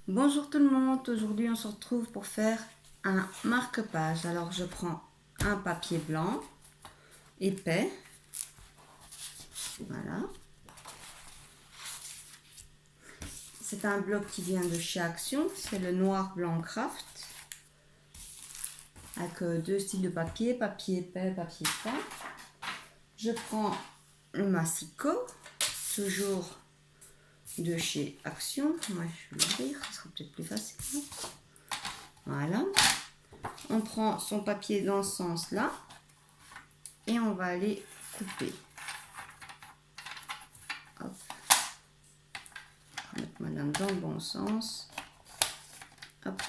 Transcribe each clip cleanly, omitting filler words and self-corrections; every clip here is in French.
Bonjour tout le monde, aujourd'hui on se retrouve pour faire un marque-page. Alors je prends un papier blanc épais, voilà. C'est un bloc qui vient de chez Action, c'est le noir blanc craft, avec deux styles de papier, papier épais, papier fin. Je prends le massicot, toujours de chez Action. Moi je vais l'ouvrir, ce sera peut-être plus facile. Voilà. On prend son papier dans ce sens-là et on va aller couper. Hop. Je vais mettre ma lame dans le bon sens. Hop.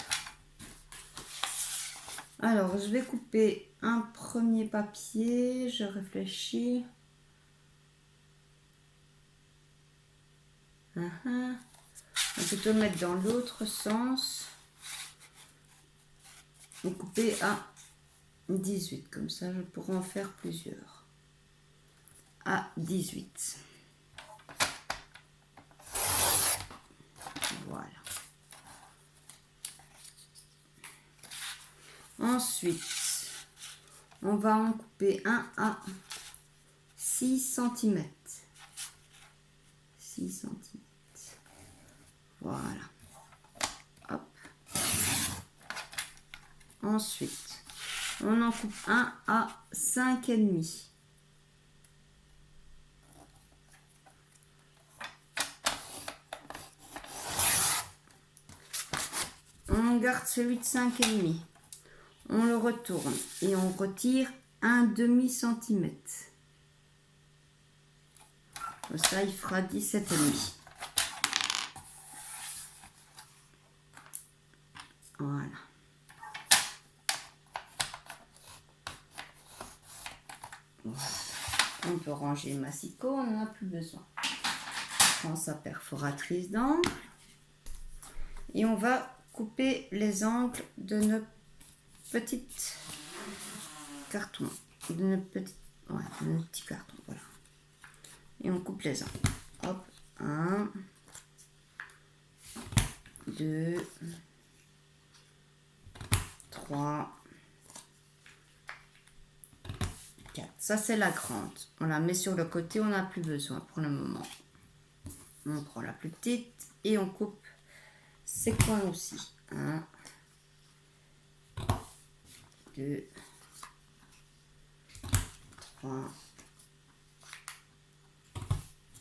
Alors, je vais couper un premier papier. Je réfléchis. On va plutôt le mettre dans l'autre sens. Et couper à 18. Comme ça, je pourrai en faire plusieurs. À 18. Voilà. Ensuite, on va en couper un à 6 cm. 6 cm. Voilà. Hop. Ensuite, on en coupe un à 5,5. On garde celui de 5,5. On le retourne et on retire un demi-centimètre. Ça, il fera 17,5. Voilà. On peut ranger le massicot, on n'en a plus besoin. On prend sa perforatrice d'angle et on va couper les angles de nos petites cartons, de nos petits cartons, voilà. Et on coupe les angles. Hop, 1, 2, 3, 4. Ça, c'est la grande. On la met sur le côté, on n'a plus besoin pour le moment. On prend la plus petite et on coupe ces coins aussi. 1, 2, 3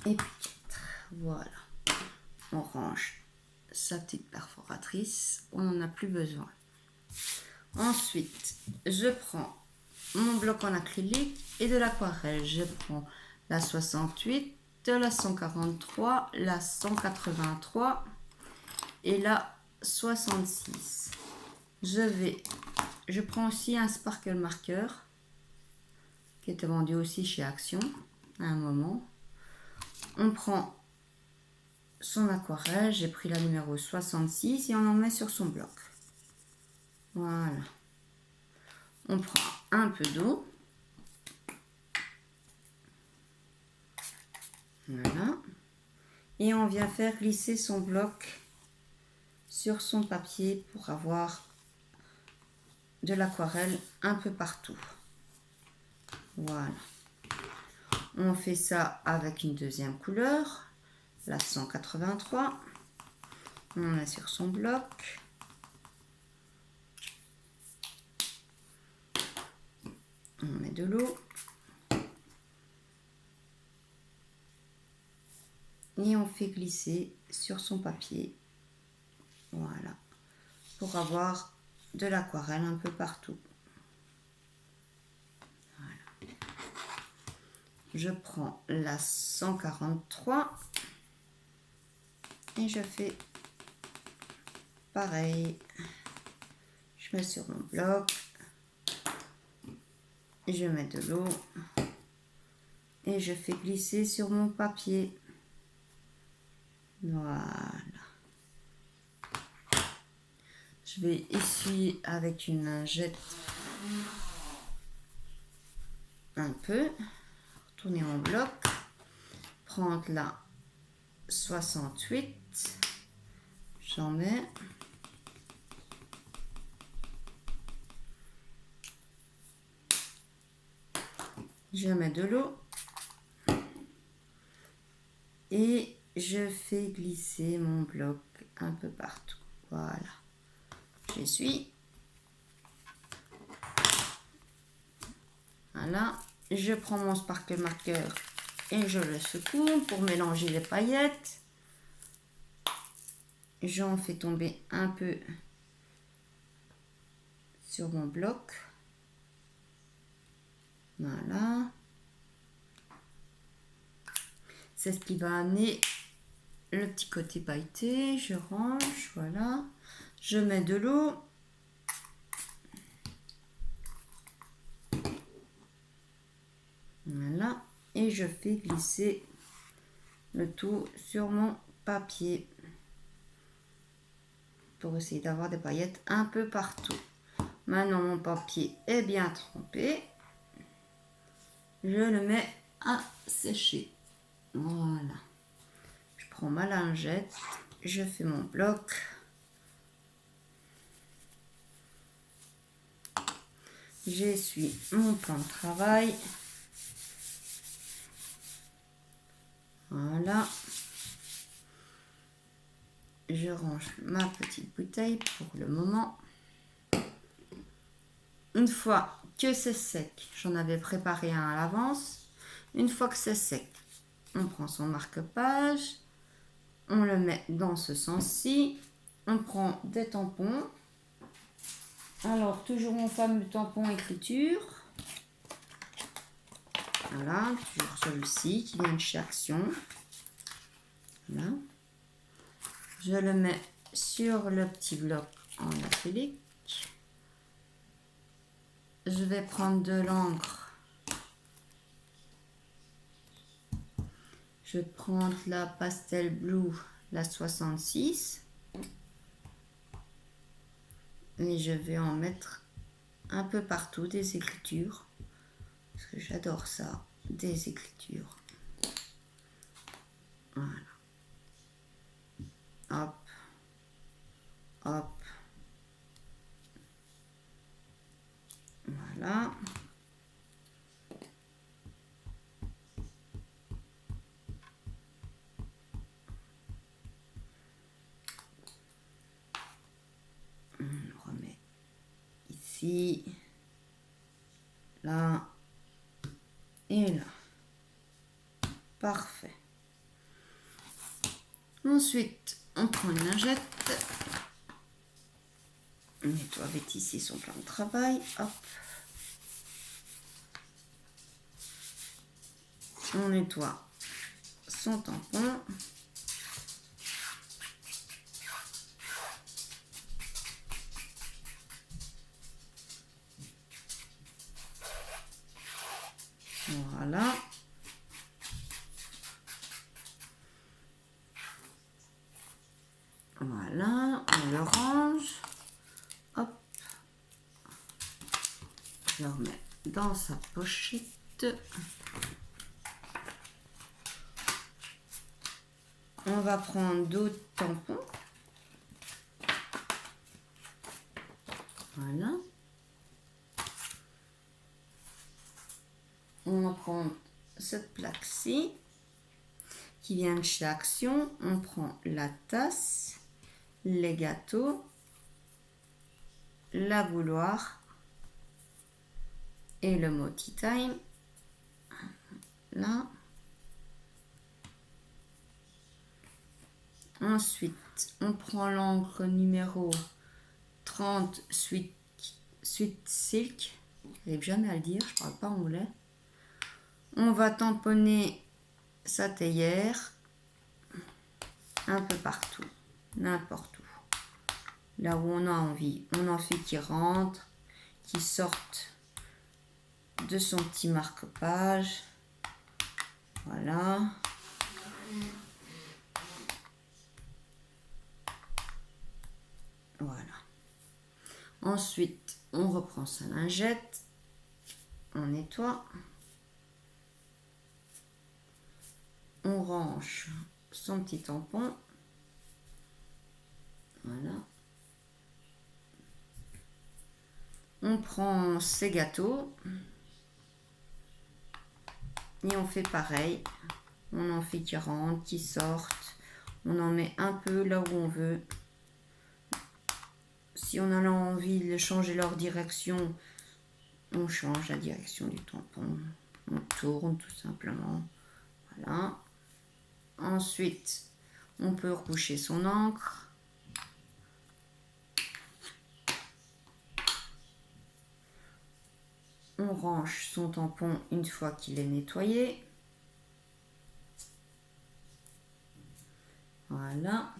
et puis 4. Voilà. On range sa petite perforatrice. On n'en a plus besoin. Ensuite, je prends mon bloc en acrylique et de l'aquarelle. Je prends la 68, la 143, la 183 et la 66. Je prends aussi un sparkle marker qui était vendu aussi chez Action à un moment. On prend son aquarelle, j'ai pris la numéro 66 et on en met sur son bloc. Voilà. On prend un peu d'eau. Voilà. Et on vient faire glisser son bloc sur son papier pour avoir de l'aquarelle un peu partout. Voilà. On fait ça avec une deuxième couleur, la 183. On met sur son bloc. On met de l'eau. Et on fait glisser sur son papier. Voilà. Pour avoir de l'aquarelle un peu partout. Voilà. Je prends la 143 et je fais pareil. Je mets sur mon bloc. Je mets de l'eau et je fais glisser sur mon papier. Voilà. Je vais essuyer avec une lingette un peu, retourner mon bloc, prendre la 68, je J'en mets. Je mets de l'eau. Et je fais glisser mon bloc un peu partout. Voilà. J'essuie. Voilà. Je prends mon sparkle marker et je le secoue pour mélanger les paillettes. J'en fais tomber un peu sur mon bloc. Voilà. C'est ce qui va amener le petit côté pailleté. Je range, voilà. Je mets de l'eau. Voilà. Et je fais glisser le tout sur mon papier pour essayer d'avoir des paillettes un peu partout. Maintenant, mon papier est bien trempé. Je le mets à sécher. Voilà. Je prends ma lingette. Je fais mon bloc. J'essuie mon plan de travail. Voilà. Je range ma petite bouteille pour le moment. Une fois que c'est sec, j'en avais préparé un à l'avance. Une fois que c'est sec, on prend son marque-page. On le met dans ce sens-ci. On prend des tampons. Alors, toujours mon fameux tampon écriture. Voilà, toujours celui-ci qui vient de chez Action. Voilà. Je le mets sur le petit bloc en acrylique. Je vais prendre de l'encre. Je vais prendre la Pastel Blue, la 66. Et je vais en mettre un peu partout des écritures. Parce que j'adore ça, des écritures. Voilà. Hop. Hop. Voilà. On remet ici, là et là. Parfait. Ensuite, on prend une lingette. On nettoie avec ici son plan de travail. Hop. On nettoie son tampon. Voilà. Voilà, on le range. Hop. Je le remets dans sa pochette. On va prendre d'autres tampons. Voilà. On va prendre cette plaque-ci qui vient de chez Action. On prend la tasse, les gâteaux, la bouilloire et le mot Tea Time. Là. Ensuite, on prend l'encre numéro 30 Sweet Silk. J'arrive jamais à le dire, je parle pas anglais. On va tamponner sa théière un peu partout, n'importe où. Là où on a envie. On a envie qu'il rentre, qu'il sorte de son petit marque-page. Voilà. Voilà. Ensuite, on reprend sa lingette. On nettoie. On range son petit tampon. on prend ces gâteaux et on fait pareil. On en fait 40 qui sortent. On en met un peu là où on veut. Si on a envie de changer leur direction, on change la direction du tampon. On tourne tout simplement. Voilà. Ensuite, on peut recoucher son encre. On range son tampon une fois qu'il est nettoyé. Voilà.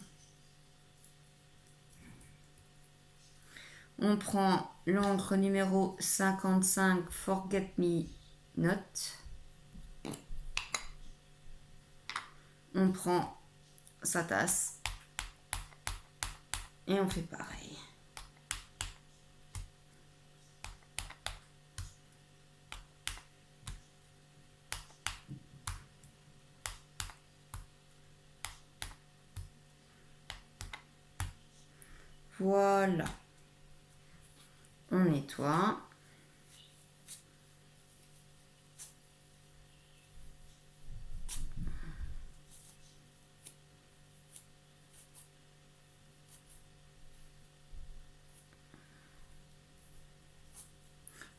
On prend l'encre numéro 55 Forget Me Not. On prend sa tasse et on fait pareil. Voilà. On nettoie.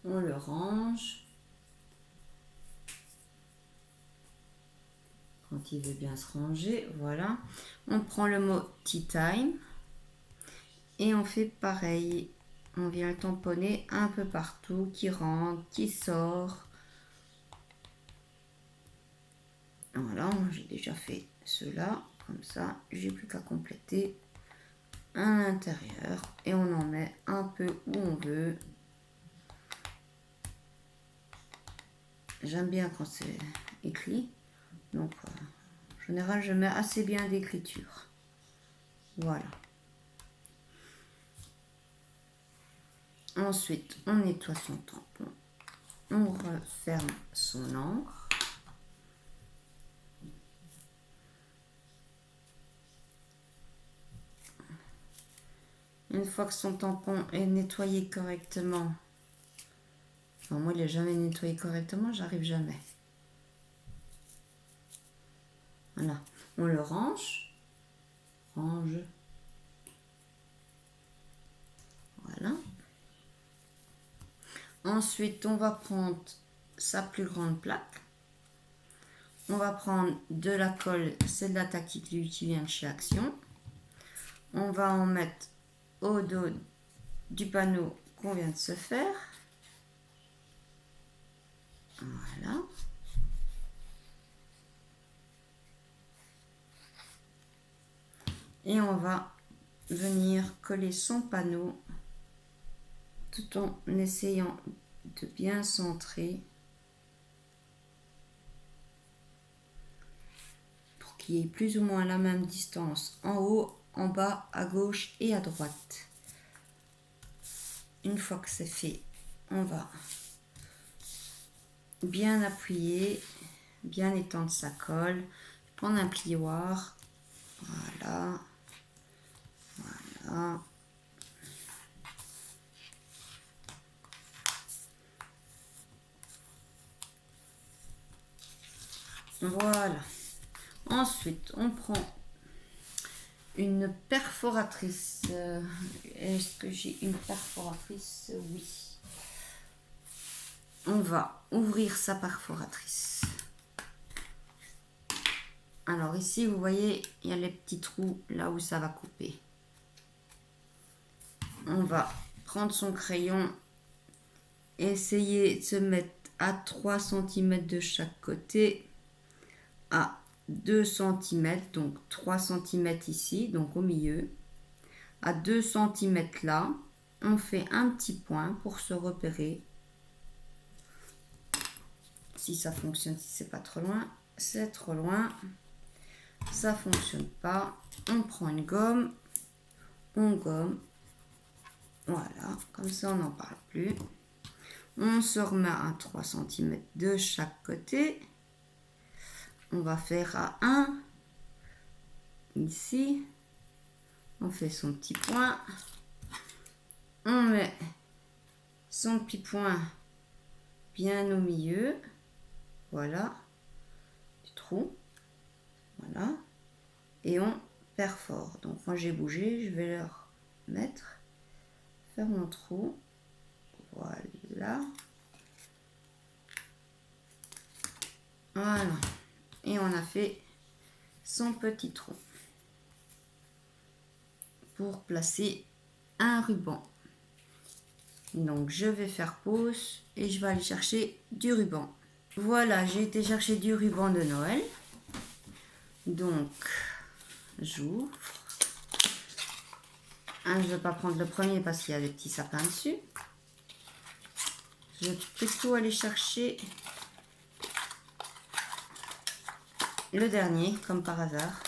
On le range. Quand il veut bien se ranger, voilà. On prend le mot Tea Time et on fait pareil. On vient tamponner un peu partout, qui rentre, qui sort. Voilà, j'ai déjà fait cela, comme ça, j'ai plus qu'à compléter à l'intérieur et on en met un peu où on veut. J'aime bien quand c'est écrit, donc en général je mets assez bien d'écriture. Voilà. Ensuite, on nettoie son tampon, on referme son encre. Une fois que son tampon est nettoyé correctement, enfin, moi il n'est jamais nettoyé correctement, j'arrive jamais. Voilà, on le range. Voilà. Ensuite, on va prendre sa plus grande plaque. On va prendre de la colle, c'est de la Tacticlue qui vient de chez Action. On va en mettre au dos du panneau qu'on vient de se faire. Voilà. Et on va venir coller son panneau tout en essayant de bien centrer pour qu'il y ait plus ou moins la même distance en haut, en bas, à gauche et à droite. Une fois que c'est fait, on va bien appuyer, bien étendre sa colle, prendre un plioir. Voilà. Voilà. Voilà. Ensuite, on prend une perforatrice. Est-ce que j'ai une perforatrice? Oui. On va ouvrir sa perforatrice. Alors ici, vous voyez, il y a les petits trous là où ça va couper. On va prendre son crayon, essayer de se mettre à 3 cm de chaque côté, à 2 cm, donc 3 cm ici, donc au milieu. À 2 cm là, on fait un petit point pour se repérer. Si ça fonctionne, si c'est pas trop loin, c'est trop loin. Ça fonctionne pas. On prend une gomme, on gomme. Voilà, comme ça on n'en parle plus. On se remet à 3 cm de chaque côté. On va faire à 1. Ici. On fait son petit point. On met son petit point bien au milieu. Voilà. Du trou. Voilà. Et on perfore. Donc quand j'ai bougé, je vais leur mettre, faire mon trou. Voilà. Voilà. Et on a fait son petit trou pour placer un ruban. Donc je vais faire pause et je vais aller chercher du ruban. Voilà, j'ai été chercher du ruban de Noël. Donc j'ouvre. Je ne vais pas prendre le premier parce qu'il y a des petits sapins dessus. Je vais plutôt aller chercher le dernier, comme par hasard.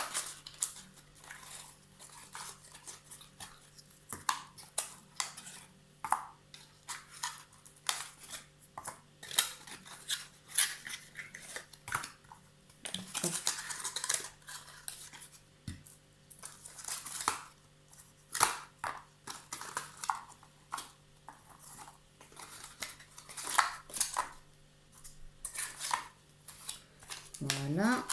Voilà.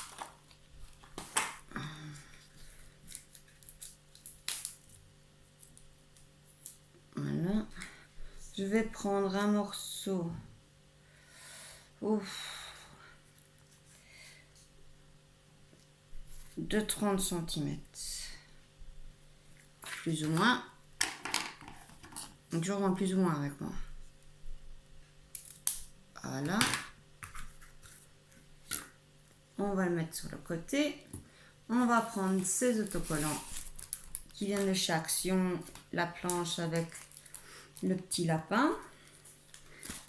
Voilà. Je vais prendre un morceau. De 30 cm. Plus ou moins. Donc je rends plus ou moins avec moi. Voilà. On va le mettre sur le côté. On va prendre ces autocollants qui viennent de chez Action, la planche avec le petit lapin.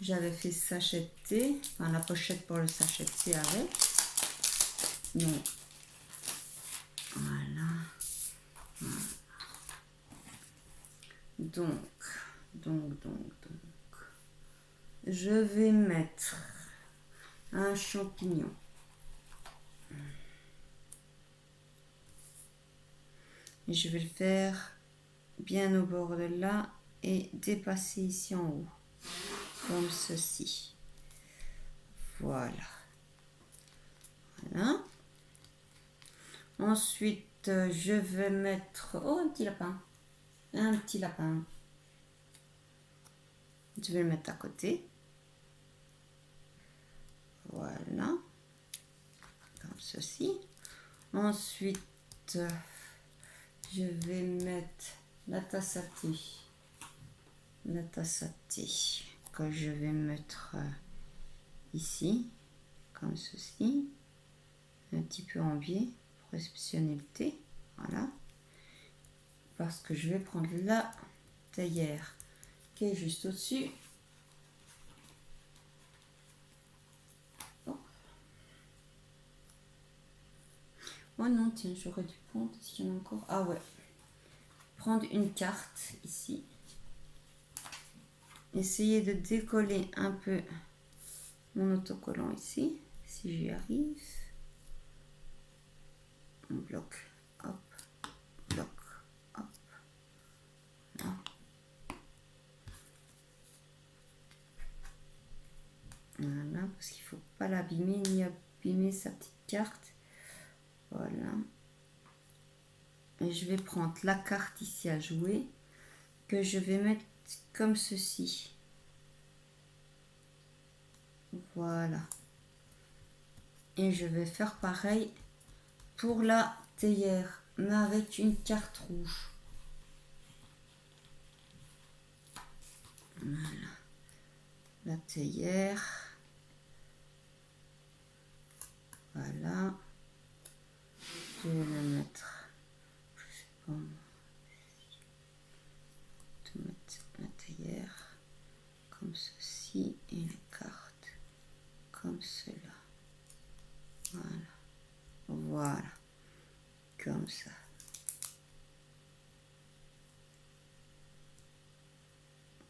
J'avais fait sachet de thé, enfin la pochette pour le sachet de thé avec. Donc, voilà. Donc, je vais mettre un champignon. Et je vais le faire bien au bord de là et dépasser ici en haut, comme ceci. Voilà. Voilà. Ensuite, je vais mettre... Oh, un petit lapin. Un petit lapin. Je vais le mettre à côté. Voilà. Comme ceci. Ensuite, je vais mettre la tasse à thé. La tasse à thé que je vais mettre ici, comme ceci. Un petit peu en biais pour réceptionner le thé. Voilà. Parce que je vais prendre la théière qui est juste au-dessus. Oh non, tiens, j'aurais dû prendre, s'il y en a encore. Ah ouais. Prendre une carte ici. Essayer de décoller un peu mon autocollant ici, si j'y arrive. On bloque, hop, bloc, hop. Là. Voilà, parce qu'il ne faut pas l'abîmer ni abîmer sa petite carte. Voilà. Et je vais prendre la carte ici à jouer, que je vais mettre comme ceci. Voilà. Et je vais faire pareil pour la théière, mais avec une carte rouge. Voilà. La théière. Voilà. Je vais le mettre. Je sais pas. Je vais mettre la théière comme ceci et les cartes comme cela. Voilà. Voilà. Comme ça.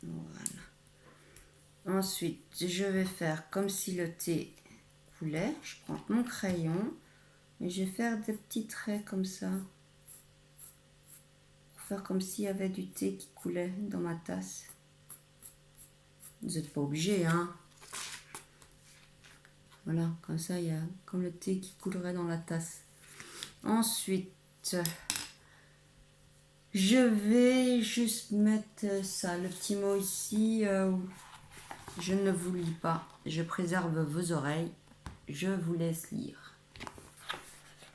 Voilà. Ensuite, je vais faire comme si le thé coulait. Je prends mon crayon et je vais faire des petits traits comme ça. Pour faire comme s'il y avait du thé qui coulait dans ma tasse. Vous n'êtes pas obligé, hein. Voilà, comme ça, il y a comme le thé qui coulerait dans la tasse. Ensuite, je vais juste mettre ça, le petit mot ici. Je ne vous lis pas, je préserve vos oreilles. Je vous laisse lire.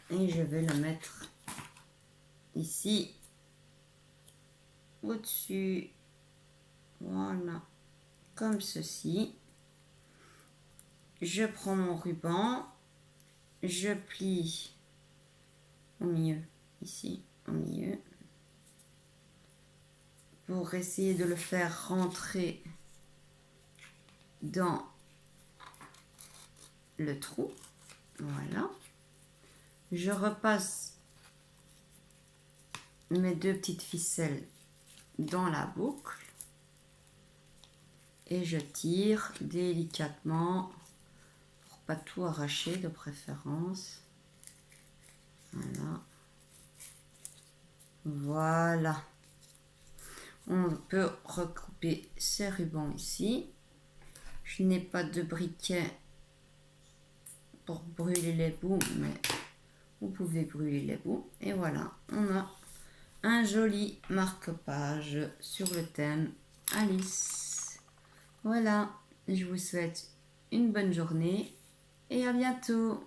Et je vais le mettre ici, au-dessus. Voilà, comme ceci. Je prends mon ruban, je plie au milieu, ici, au milieu, pour essayer de le faire rentrer dans le trou. Voilà. Je repasse mes 2 petites ficelles dans la boucle et je tire délicatement pour pas tout arracher de préférence. Voilà. Voilà. On peut recouper ces rubans ici. Je n'ai pas de briquet pour brûler les bouts, mais vous pouvez brûler les bouts. Et voilà, on a un joli marque-page sur le thème Alice. Voilà, je vous souhaite une bonne journée et à bientôt.